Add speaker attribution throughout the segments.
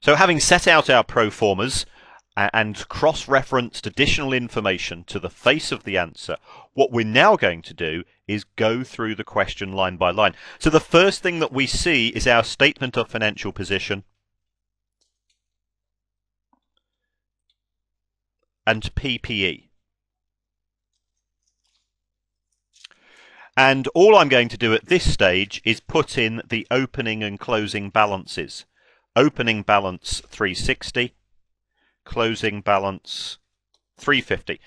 Speaker 1: So having set out our pro formas and cross-referenced additional information to the face of the answer, what we're now going to do is go through the question line by line. So the first thing that we see is our statement of financial position and PPE. And all I'm going to do at this stage is put in the opening and closing balances. Opening balance 360, closing balance 350.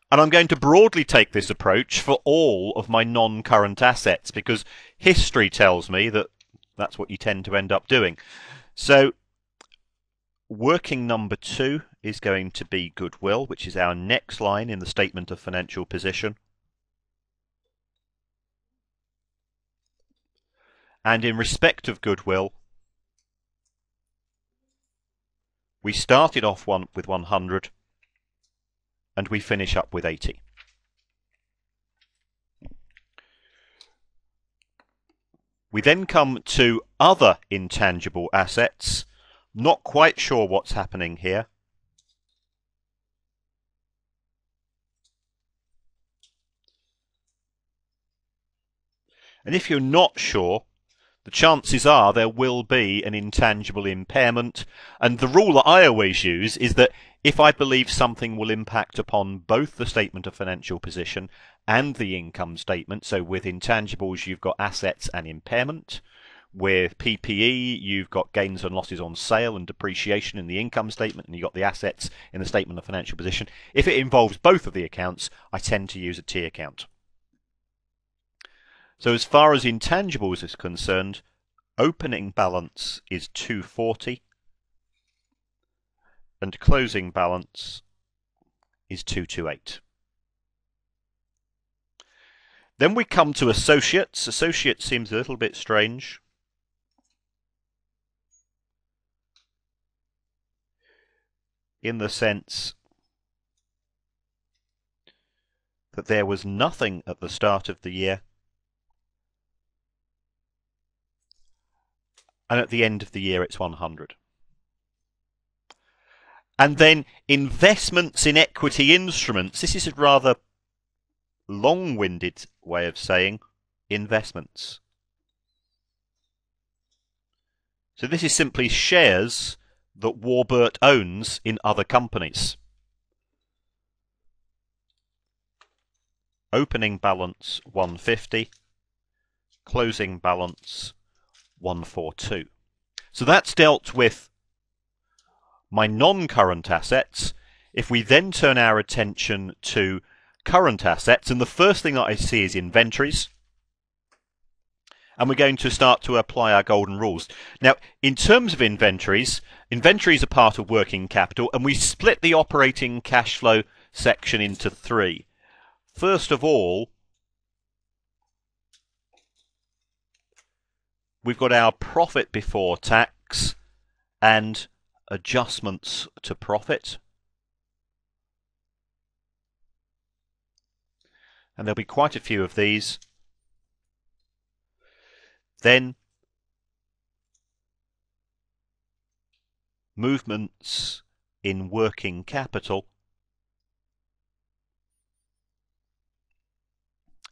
Speaker 1: And I'm going to broadly take this approach for all of my non-current assets because history tells me that that's what you tend to end up doing. So working number 2 is going to be goodwill, which is our next line in the statement of financial position. And in respect of goodwill, we started off with 100 and we finish up with 80. We then come to other intangible assets. Not quite sure what's happening here. And if you're not sure, the chances are there will be an intangible impairment. And the rule that I always use is that if I believe something will impact upon both the statement of financial position and the income statement, so with intangibles you've got assets and impairment, with PPE you've got gains and losses on sale and depreciation in the income statement, and you've got the assets in the statement of financial position. If it involves both of the accounts, I tend to use a T account. So as far as intangibles is concerned, opening balance is 240 and closing balance is 228. Then we come to associates. Associates seems a little bit strange. In the sense that there was nothing at the start of the year, and at the end of the year it's 100. And then investments in equity instruments. This is a rather long-winded way of saying investments. So this is simply shares that Warrburt owns in other companies. Opening balance 150, closing balance 142. So that's dealt with my non-current assets. If we then turn our attention to current assets, and the first thing that I see is inventories, and we're going to start to apply our golden rules. Now, in terms of inventories, inventories are part of working capital, and we split the operating cash flow section into 3. First of all, we've got our profit before tax and adjustments to profit. And there'll be quite a few of these. Then movements in working capital.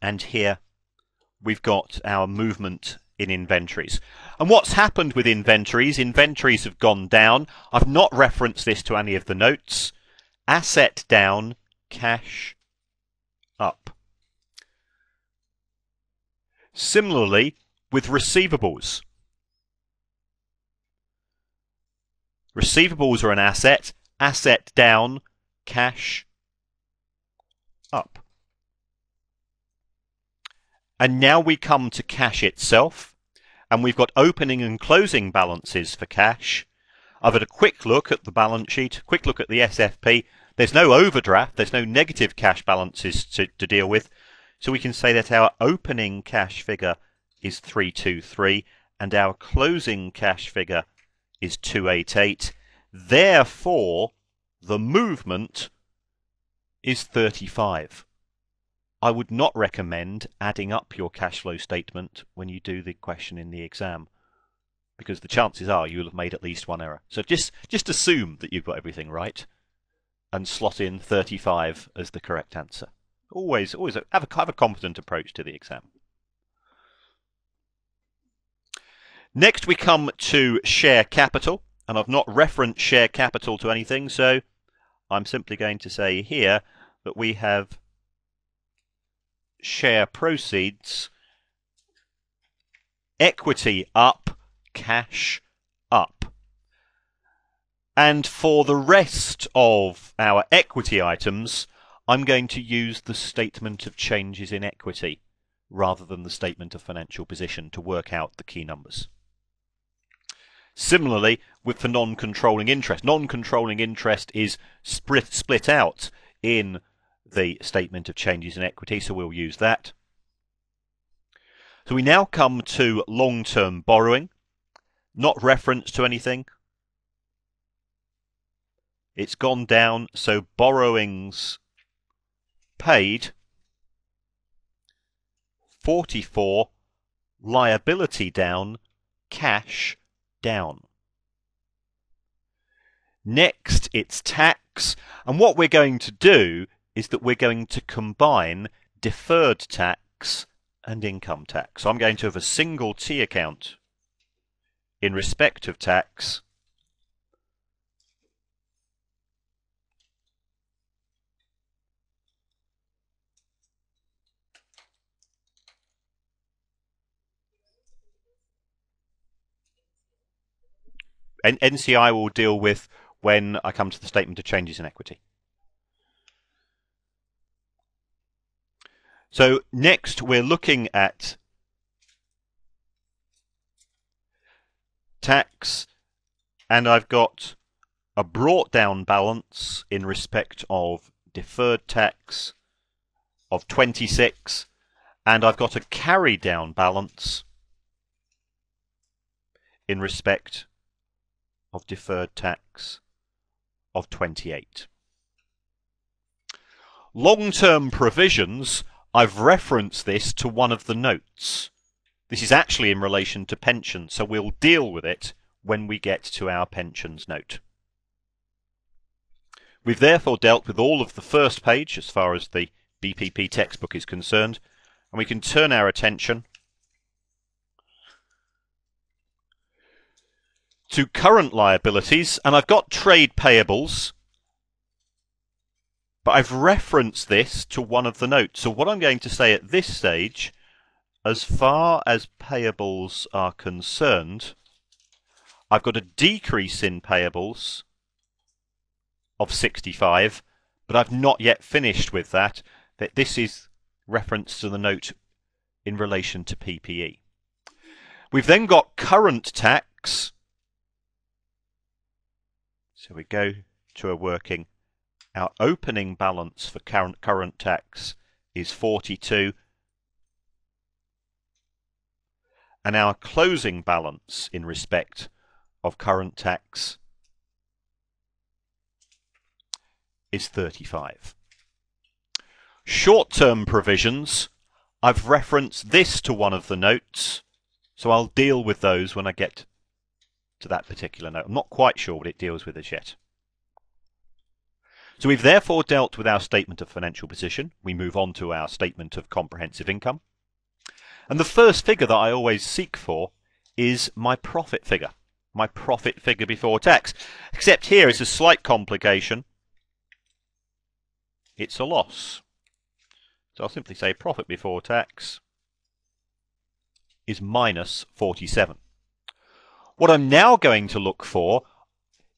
Speaker 1: And here we've got our movement in inventories. And what's happened with inventories? Inventories have gone down. I've not referenced this to any of the notes. Asset down, cash up. Similarly, with receivables. Receivables are an asset. Asset down, cash up. And now we come to cash itself, and we've got opening and closing balances for cash. I've had a quick look at the balance sheet, quick look at the SFP. There's no overdraft, there's no negative cash balances to deal with. So we can say that our opening cash figure is 323 and our closing cash figure is 288. Therefore, the movement is 35. I would not recommend adding up your cash flow statement when you do the question in the exam. because the chances are you'll have made at least one error. So just assume that you've got everything right and slot in 35 as the correct answer. Always have a competent approach to the exam. Next we come to share capital, and I've not referenced share capital to anything, so I'm simply going to say here that we have share proceeds, equity up, cash up. And for the rest of our equity items, I'm going to use the statement of changes in equity rather than the statement of financial position to work out the key numbers. Similarly, with the non-controlling interest. Non-controlling interest is split out in the statement of changes in equity, so we'll use that. So we now come to long-term borrowing, not reference to anything. It's gone down, so borrowings paid 44, liability down, cash down. Next, it's tax, and what we're going to do is that we're going to combine deferred tax and income tax. So I'm going to have a single T account in respect of tax, and NCI will deal with when I come to the statement of changes in equity. So next we're looking at tax, and I've got a brought down balance in respect of deferred tax of 26, and I've got a carry down balance in respect of deferred tax of 28. Long-term provisions, I've referenced this to one of the notes. This is actually in relation to pensions, so we'll deal with it when we get to our pensions note. We've therefore dealt with all of the first page as far as the BPP textbook is concerned, and we can turn our attention to current liabilities, and I've got trade payables, but I've referenced this to one of the notes. So what I'm going to say at this stage, as far as payables are concerned, I've got a decrease in payables of 65, but I've not yet finished with that. That this is reference to the note in relation to PPE. We've then got current tax. So we go to a working. Our opening balance for current tax is 42. And our closing balance in respect of current tax is 35. Short-term provisions, I've referenced this to one of the notes, so I'll deal with those when I get to that particular note. I'm not quite sure what it deals with as yet. So we've therefore dealt with our statement of financial position. We move on to our statement of comprehensive income. And the first figure that I always seek for is my profit figure before tax. Except here is a slight complication. It's a loss. So I'll simply say profit before tax is minus 47. What I'm now going to look for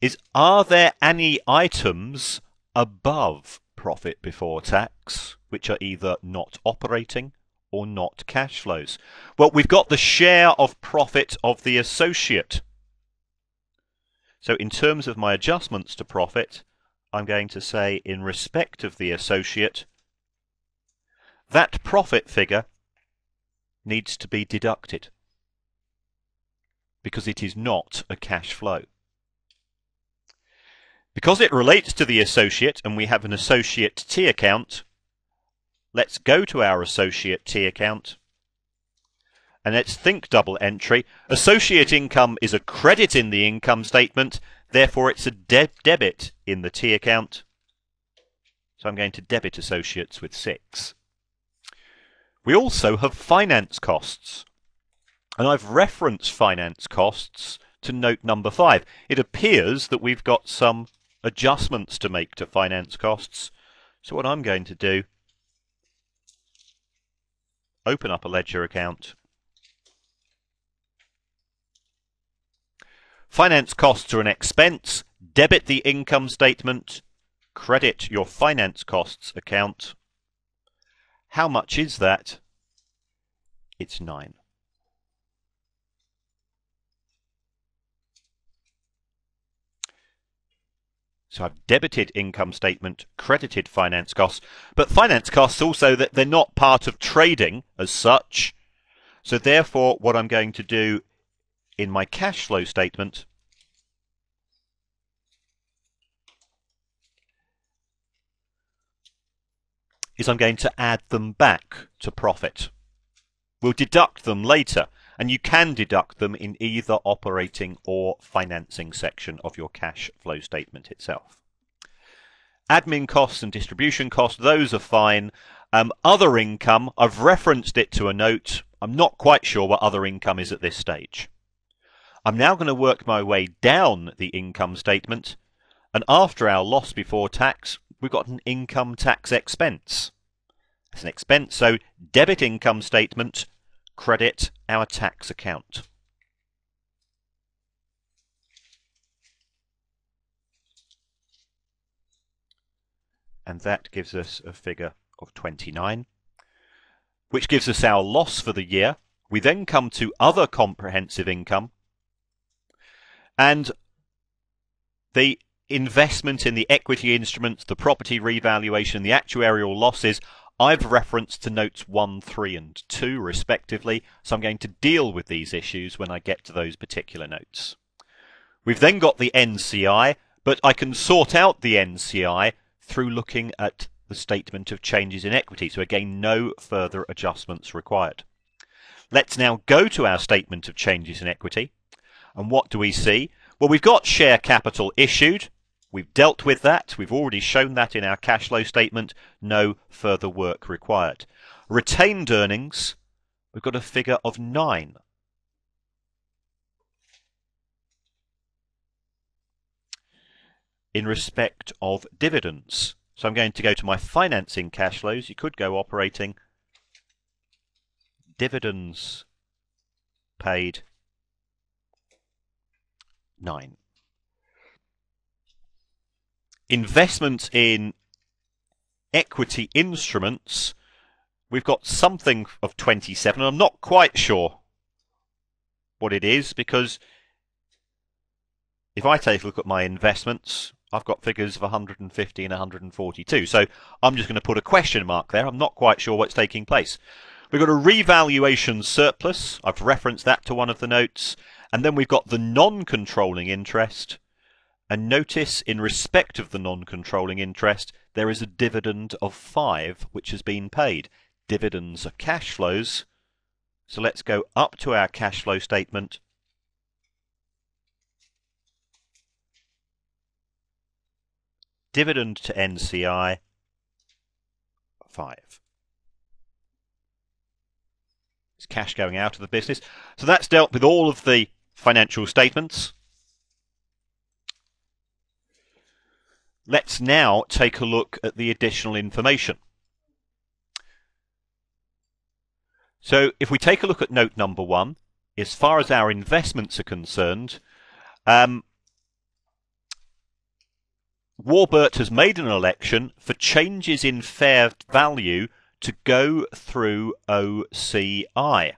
Speaker 1: is, are there any items above profit before tax which are either not operating or not cash flows? Well, we've got the share of profit of the associate. So in terms of my adjustments to profit, I'm going to say in respect of the associate, that profit figure needs to be deducted because it is not a cash flow. Because it relates to the associate and we have an associate T account, let's go to our associate T account And let's think double entry. Associate income is a credit in the income statement, therefore it's a debit in the T account. So I'm going to debit associates with 6. We also have finance costs. And I've referenced finance costs to note number 5. It appears that we've got some adjustments to make to finance costs. So what I'm going to do, open up a ledger account. Finance costs are an expense. Debit the income statement. Credit your finance costs account. How much is that? It's 9. So I've debited income statement, credited finance costs, but finance costs also, that they're not part of trading as such. So therefore, what I'm going to do in my cash flow statement is I'm going to add them back to profit. We'll deduct them later, and you can deduct them in either operating or financing section of your cash flow statement itself. Admin costs and distribution costs, those are fine. Other income, I've referenced it to a note. I'm not quite sure what other income is at this stage. I'm now going to work my way down the income statement, and after our loss before tax, we've got an income tax expense. It's an expense, so debit income statement, credit our tax account. And that gives us a figure of 29, which gives us our loss for the year. We then come to other comprehensive income, and the investment in the equity instruments, the property revaluation, the actuarial losses, I've referenced to notes 1, 3 and 2 respectively, so I'm going to deal with these issues when I get to those particular notes. We've then got the NCI, but I can sort out the NCI through looking at the statement of changes in equity, so again no further adjustments required. Let's now go to our statement of changes in equity, and what do we see? Well, we've got share capital issued. We've dealt with that. We've already shown that in our cash flow statement. No further work required. Retained earnings, we've got a figure of 9. In respect of dividends. So I'm going to go to my financing cash flows. You could go operating. Dividends paid, 9. Investment in equity instruments, we've got something of 27. I'm not quite sure what it is, because if I take a look at my investments, I've got figures of 150 and 142. So I'm just going to put a question mark there. I'm not quite sure what's taking place. We've got a revaluation surplus. I've referenced that to one of the notes. And then we've got the non-controlling interest. And notice, in respect of the non-controlling interest, there is a dividend of 5 which has been paid. Dividends are cash flows. So let's go up to our cash flow statement. Dividend to NCI, 5. It's cash going out of the business. So that's dealt with all of the financial statements. Let's now take a look at the additional information. So if we take a look at note number 1, as far as our investments are concerned, Warrburt has made an election for changes in fair value to go through OCI.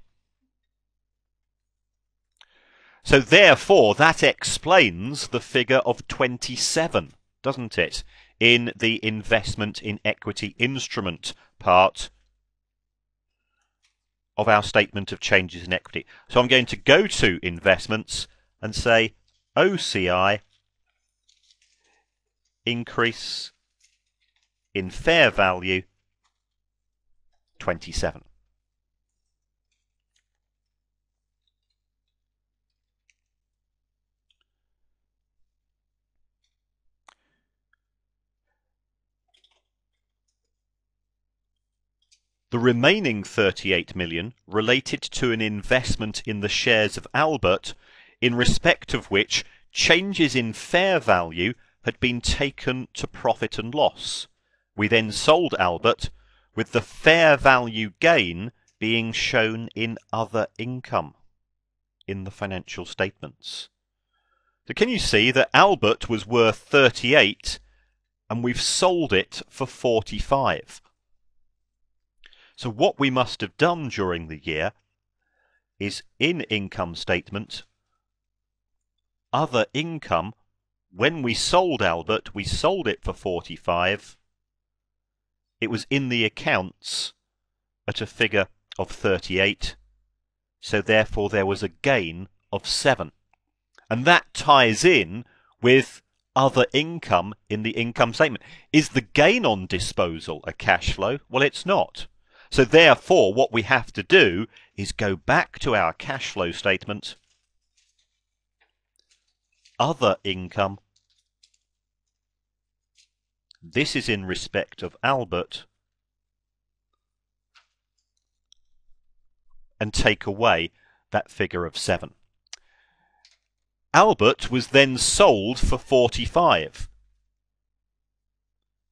Speaker 1: So therefore, that explains the figure of 27, doesn't it, in the investment in equity instrument part of our statement of changes in equity. So I'm going to go to investments and say OCI, increase in fair value, 27. The remaining 38 million related to an investment in the shares of Warrburt, in respect of which changes in fair value had been taken to profit and loss. We then sold Warrburt, with the fair value gain being shown in other income in the financial statements. So can you see that Warrburt was worth 38 and we've sold it for 45? So what we must have done during the year is in income statement, other income, when we sold Warrburt, we sold it for 45. It was in the accounts at a figure of 38. So therefore there was a gain of 7. And that ties in with other income in the income statement. Is the gain on disposal a cash flow? Well, it's not. So therefore, what we have to do is go back to our cash flow statement, other income. This is in respect of Warrburt, and take away that figure of 7. Warrburt was then sold for 45.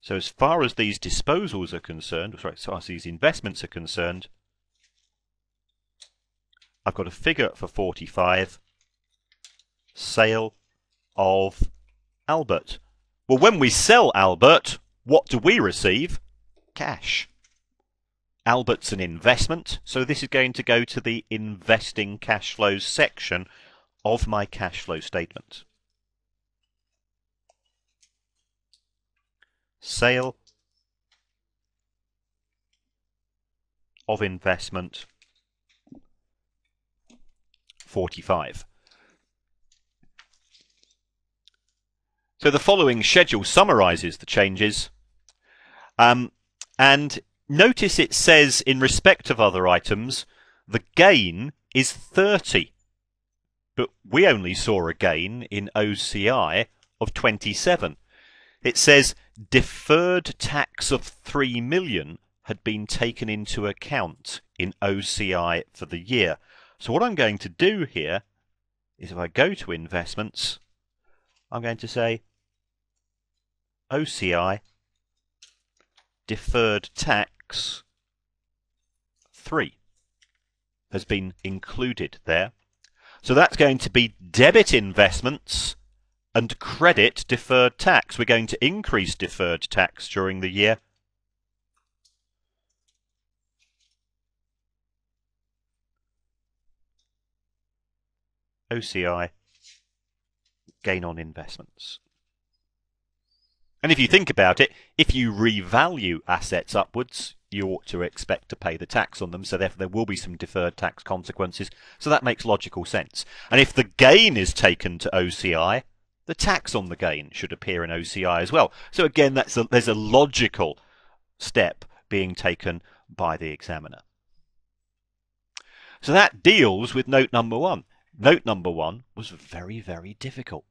Speaker 1: So as far as these disposals are concerned, as far as these investments are concerned, I've got a figure for 45, sale of Warrburt. Well, when we sell Warrburt, what do we receive? Cash. Warburt's an investment, so this is going to go to the investing cash flows section of my cash flow statement. Sale of investment 45. So the following schedule summarizes the changes, and notice it says in respect of other items the gain is 30, but we only saw a gain in OCI of 27. It says deferred tax of 3 million had been taken into account in OCI for the year. So what I'm going to do here is if I go to investments, I'm going to say OCI deferred tax 3 has been included there. So that's going to be debit investments and credit deferred tax. We're going to increase deferred tax during the year. OCI, gain on investments. And if you think about it, if you revalue assets upwards, you ought to expect to pay the tax on them, so therefore there will be some deferred tax consequences. So that makes logical sense. And if the gain is taken to OCI, the tax on the gain should appear in OCI as well. So again, there's a logical step being taken by the examiner. So that deals with note number 1. Note number 1 was very, very difficult.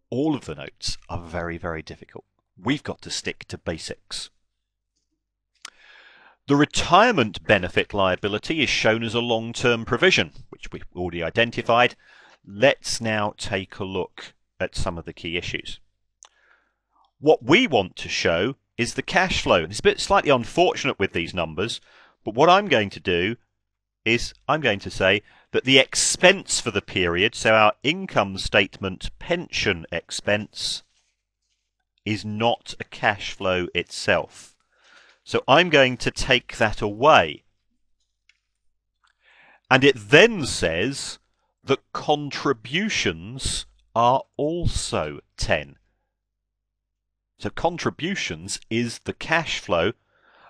Speaker 1: All of the notes are very, very difficult. We've got to stick to basics. The retirement benefit liability is shown as a long-term provision, which we've already identified. Let's now take a look at some of the key issues. What we want to show is the cash flow. It's a bit slightly unfortunate with these numbers, but what I'm going to do is I'm going to say that the expense for the period, so our income statement pension expense, is not a cash flow itself. So I'm going to take that away. And it then says that contributions are also 10. So contributions is the cash flow.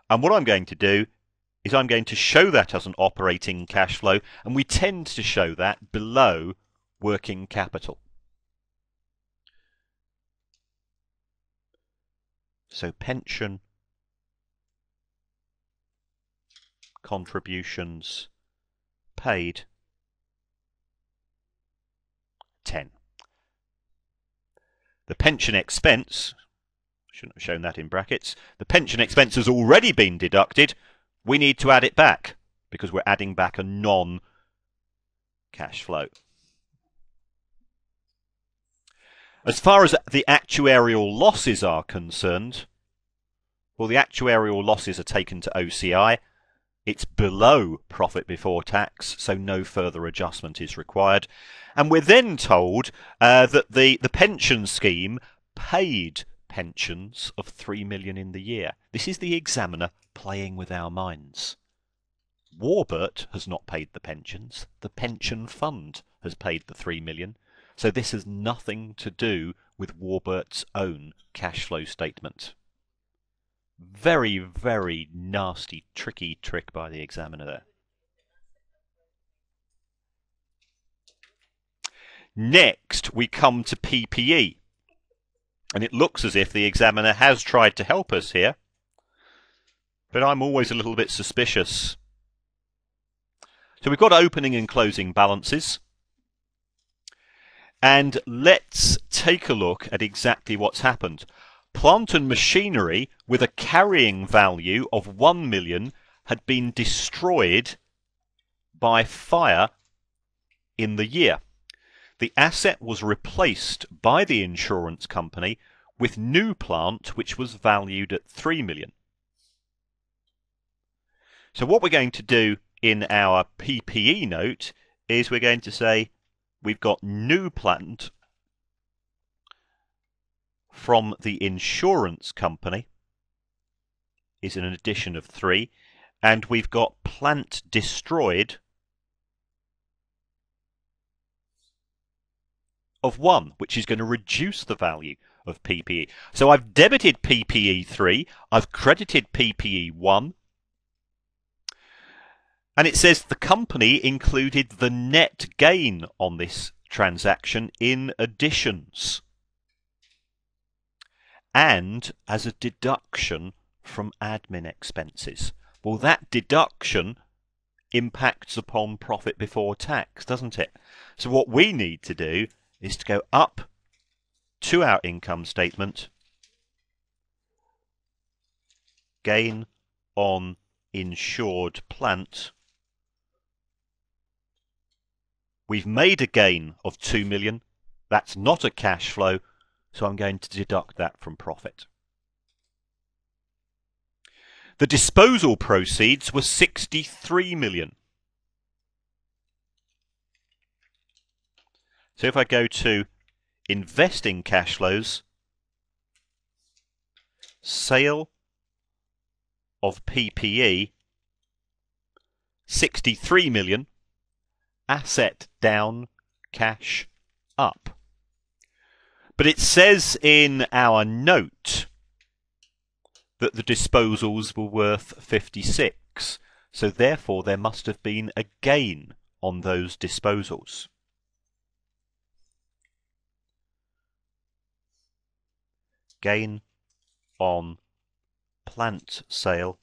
Speaker 1: And what I'm going to do is I'm going to show that as an operating cash flow, and we tend to show that below working capital. So pension contributions paid 10. The pension expense, shouldn't have shown that in brackets, the pension expense has already been deducted, we need to add it back because we're adding back a non-cash flow. As far as the actuarial losses are concerned, well, the actuarial losses are taken to OCI. It's below profit before tax, so no further adjustment is required. And we're then told that the pension scheme paid pensions of 3 million in the year. This is the examiner playing with our minds. Warrburt has not paid the pensions. The pension fund has paid the 3 million. So this has nothing to do with Warburt's own cash flow statement. Very, very nasty, tricky trick by the examiner there. Next, we come to PPE. And it looks as if the examiner has tried to help us here. But I'm always a little bit suspicious. So we've got opening and closing balances. And let's take a look at exactly what's happened. Plant and machinery with a carrying value of 1 million had been destroyed by fire in the year. The asset was replaced by the insurance company with new plant which was valued at 3 million. So what we're going to do in our PPE note is we're going to say we've got new plant from the insurance company is an addition of 3, and we've got plant destroyed of 1, which is going to reduce the value of PPE. So I've debited PPE 3, I've credited PPE 1, and it says the company included the net gain on this transaction in additions and as a deduction from admin expenses. Well, that deduction impacts upon profit before tax, doesn't it? So what we need to do is to go up to our income statement, gain on insured plant. We've made a gain of 2 million. That's not a cash flow, so I'm going to deduct that from profit. The disposal proceeds were 63 million. So if I go to investing cash flows, sale of PPE, 63 million, asset down, cash up. But it says in our note that the disposals were worth 56, so therefore there must have been a gain on those disposals. Gain on plant sale,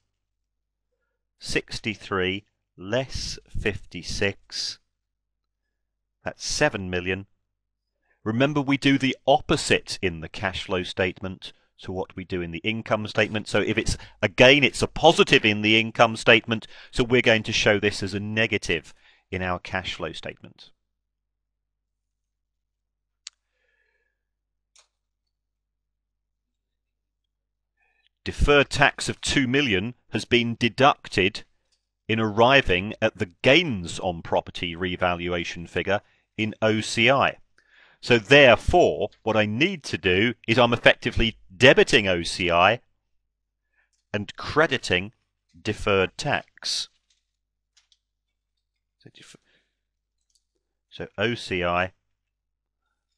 Speaker 1: 63 less 56, that's 7 million. Remember, we do the opposite in the cash flow statement to what we do in the income statement. So if it's a gain, it's a positive in the income statement, so we're going to show this as a negative in our cash flow statement. Deferred tax of 2 million has been deducted in arriving at the gains on property revaluation figure in OCI. So therefore, what I need to do is I'm effectively debiting OCI and crediting deferred tax. So OCI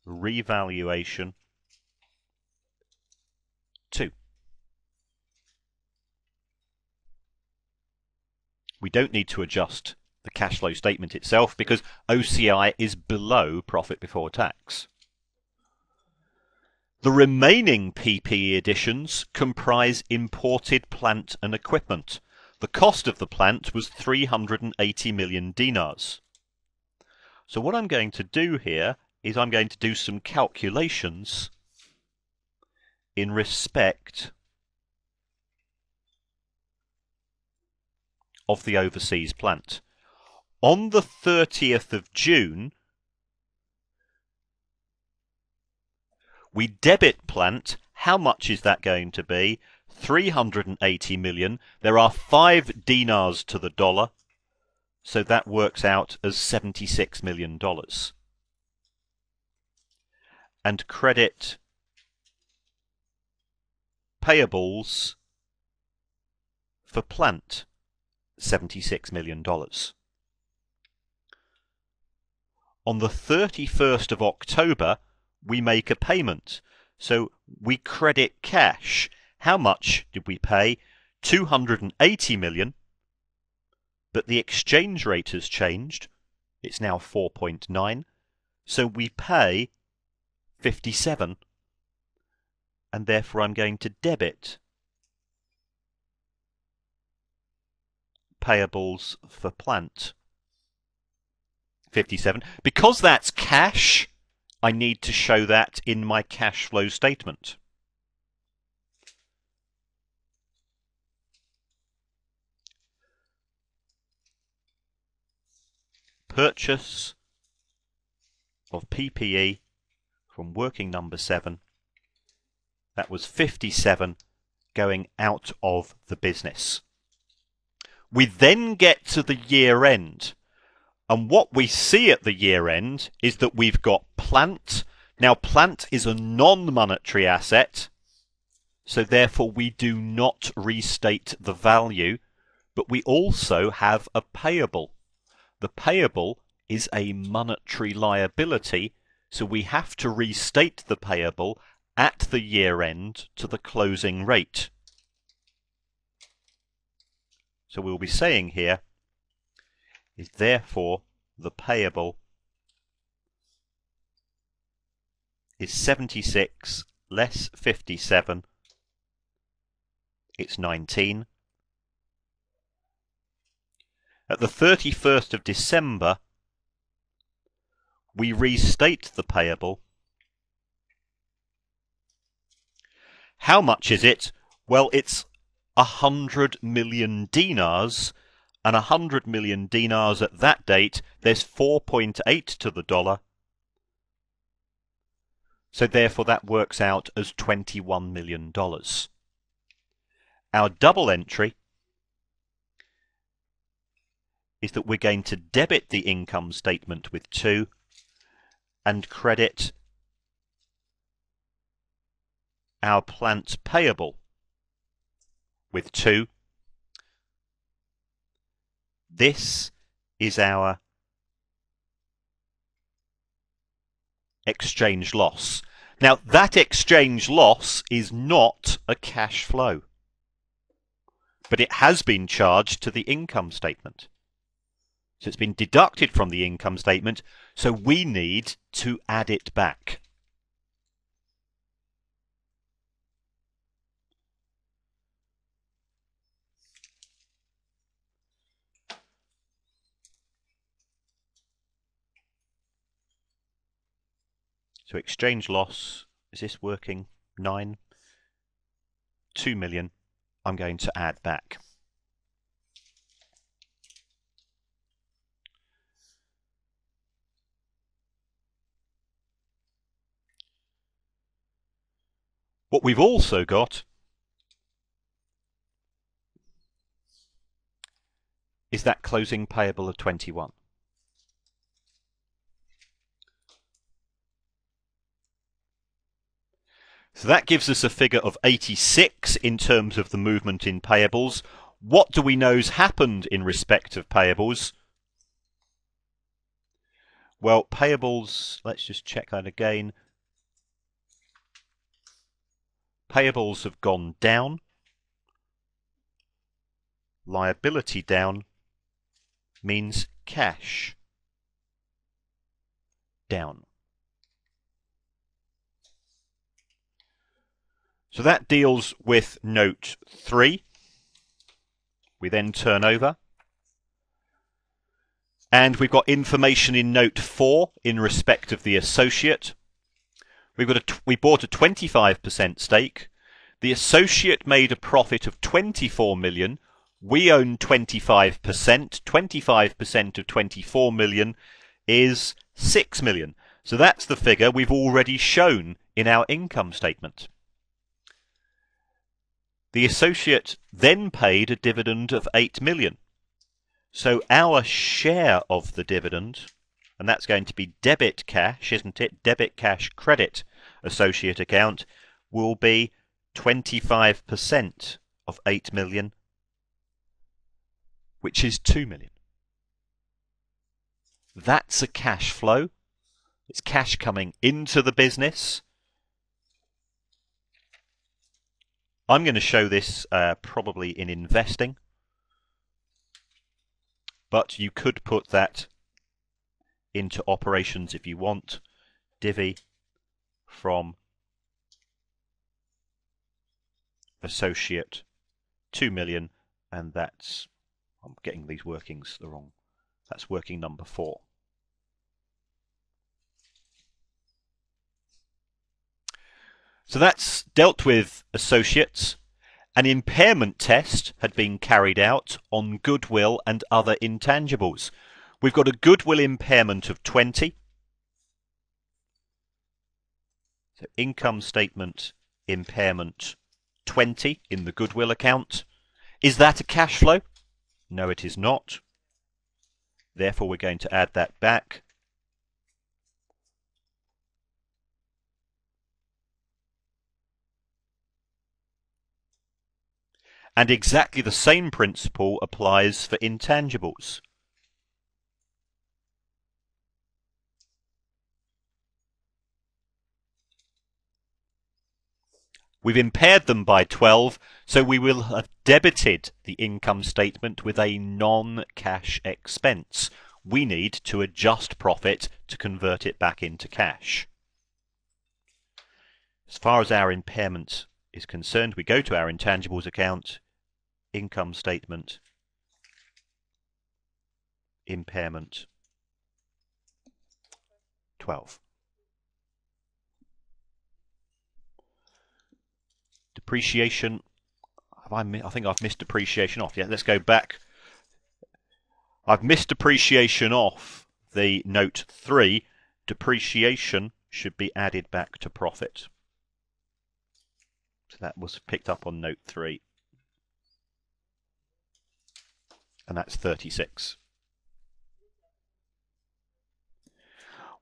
Speaker 1: revaluation 2. We don't need to adjust the cash flow statement itself because OCI is below profit before tax. The remaining PPE additions comprise imported plant and equipment. The cost of the plant was 380 million dinars. So what I'm going to do here is I'm going to do some calculations in respect of the overseas plant. On the 30th of June, we debit plant. How much is that going to be? 380 million. There are 5 dinars to the dollar, so that works out as $76 million. And credit payables for plant, $76 million. On the 31st of October, we make a payment. So we credit cash. How much did we pay? 280 million. But the exchange rate has changed. It's now 4.9. So we pay 57. And therefore I'm going to debit payables for plant, 57. Because that's cash, I need to show that in my cash flow statement. Purchase of PPE from working number 7. That was 57 going out of the business. We then get to the year end. And what we see at the year end is that we've got plant. Now, plant is a non-monetary asset, so therefore we do not restate the value, but we also have a payable. The payable is a monetary liability, so we have to restate the payable at the year end to the closing rate. So we'll be saying here is therefore the payable is 76 less 57. It's 19. At the 31st of December, we restate the payable. How much is it? Well, it's 100 million dinars, and 100 million dinars at that date, there's 4.8 to the dollar. So therefore that works out as $21 million. Our double entry is that we're going to debit the income statement with 2 and credit our plant payable with 2. This is our exchange loss. Now, that exchange loss is not a cash flow, but it has been charged to the income statement. So it's been deducted from the income statement, so we need to add it back. So exchange loss, is this working? 9, 2 million, I'm going to add back. What we've also got is that closing payable of 21. So that gives us a figure of 86 in terms of the movement in payables. What do we know's happened in respect of payables? Well, payables, let's just check that again. Payables have gone down. Liability down means cash down. So that deals with note 3. We then turn over. And we've got information in note 4 in respect of the associate. We bought a 25% stake. The associate made a profit of 24 million. We own 25%. 25% of 24 million is 6 million. So that's the figure we've already shown in our income statement. The associate then paid a dividend of 8 million. So our share of the dividend, and that's going to be debit cash, isn't it? Debit cash credit associate account will be 25% of 8 million, which is 2 million. That's a cash flow. It's cash coming into the business. I'm going to show this probably in investing, but you could put that into operations if you want. Divvy from associate 2 million, and that's, I'm getting these workings the wrong, that's working number 4. So that's dealt with associates. An impairment test had been carried out on goodwill and other intangibles. We've got a goodwill impairment of 20. So income statement impairment 20 in the goodwill account. Is that a cash flow? No, it is not. Therefore, we're going to add that back. And exactly the same principle applies for intangibles. We've impaired them by 12, so we will have debited the income statement with a non-cash expense. We need to adjust profit to convert it back into cash. As far as our impairment is concerned, we go to our intangibles account, income statement, impairment, 12. Depreciation, I think I've missed depreciation off. Yeah, let's go back. I've missed depreciation off the note 3. Depreciation should be added back to profit. So that was picked up on note 3. And that's 36.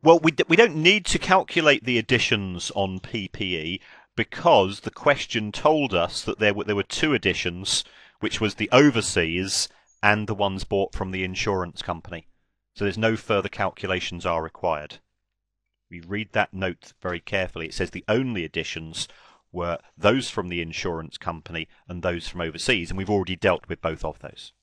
Speaker 1: Well, we don't need to calculate the additions on PPE because the question told us that there were 2 additions, which was the overseas and the ones bought from the insurance company. So there's no further calculations are required. We read that note very carefully. It says the only additions were those from the insurance company and those from overseas, and we've already dealt with both of those.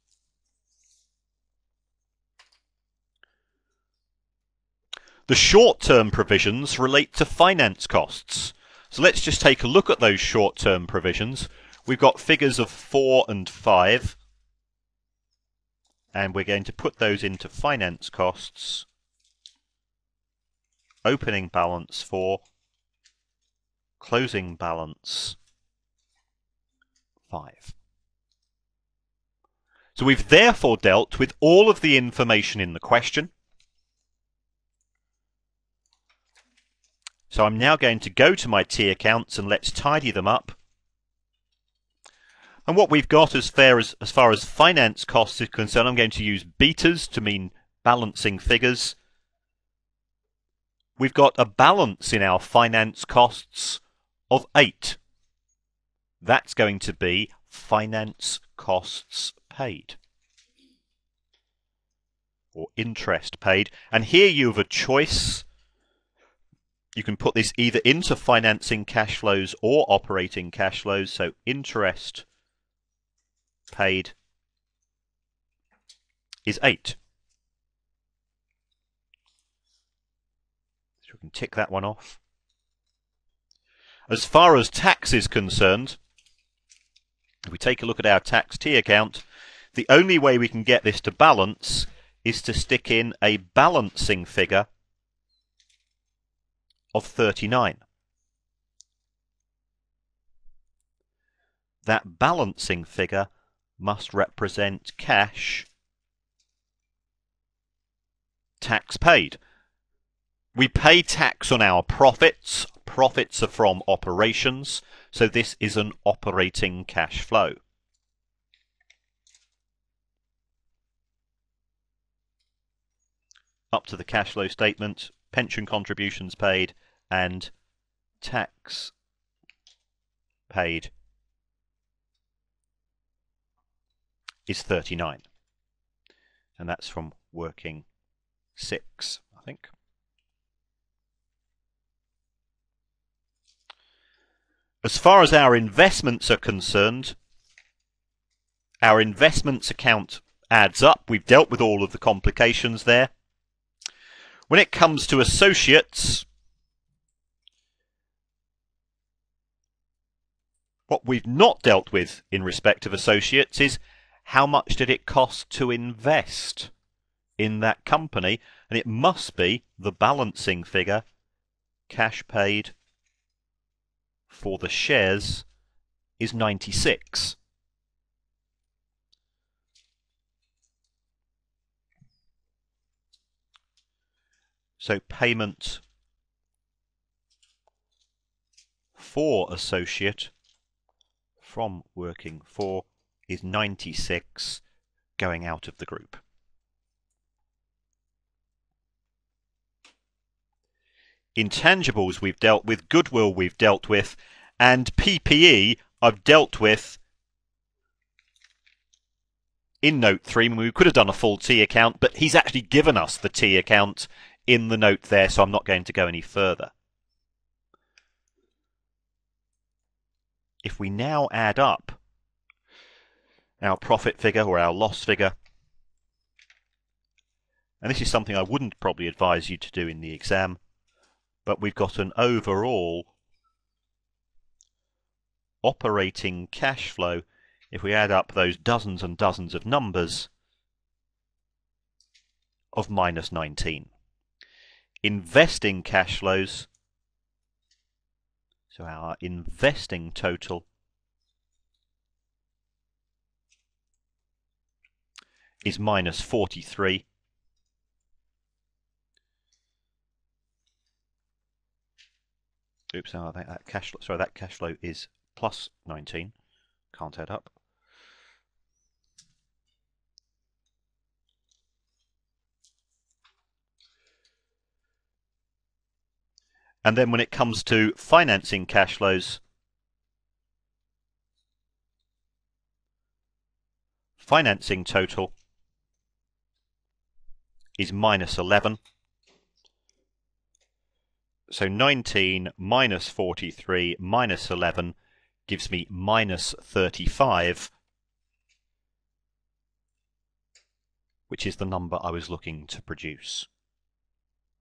Speaker 1: The short-term provisions relate to finance costs. So let's just take a look at those short-term provisions. We've got figures of 4 and 5, and we're going to put those into finance costs. Opening balance 4, closing balance 5. So we've therefore dealt with all of the information in the question. So I'm now going to go to my T accounts and let's tidy them up. And what we've got as far as finance costs is concerned, I'm going to use betas to mean balancing figures. We've got a balance in our finance costs of 8. That's going to be finance costs paid, or interest paid. And here you have a choice. You can put this either into financing cash flows or operating cash flows. So interest paid is 8. So we can tick that one off. As far as tax is concerned, if we take a look at our tax T account, the only way we can get this to balance is to stick in a balancing figure of 39. That balancing figure must represent cash tax paid. We pay tax on our profits. Profits are from operations, so this is an operating cash flow. Up to the cash flow statement, pension contributions paid and tax paid is 39. And that's from working 6, I think. As far as our investments are concerned, our investments account adds up. We've dealt with all of the complications there. When it comes to associates, what we've not dealt with in respect of associates is how much did it cost to invest in that company, and it must be the balancing figure, cash paid for the shares is 96. So payment for associate from working for is 96 going out of the group. Intangibles we've dealt with, goodwill we've dealt with, and PPE I've dealt with in note 3. We could have done a full T account, but he's actually given us the T account in the note there, so I'm not going to go any further. If we now add up our profit figure or our loss figure, and this is something I wouldn't probably advise you to do in the exam, but we've got an overall operating cash flow, if we add up those dozens and dozens of numbers, of minus 19. Investing cash flows, so our investing total is minus 43. Oops, that cash flow is plus 19. Can't add up. And then when it comes to financing cash flows, financing total is minus 11. So 19 minus 43 minus 11 gives me minus 35, which is the number I was looking to produce.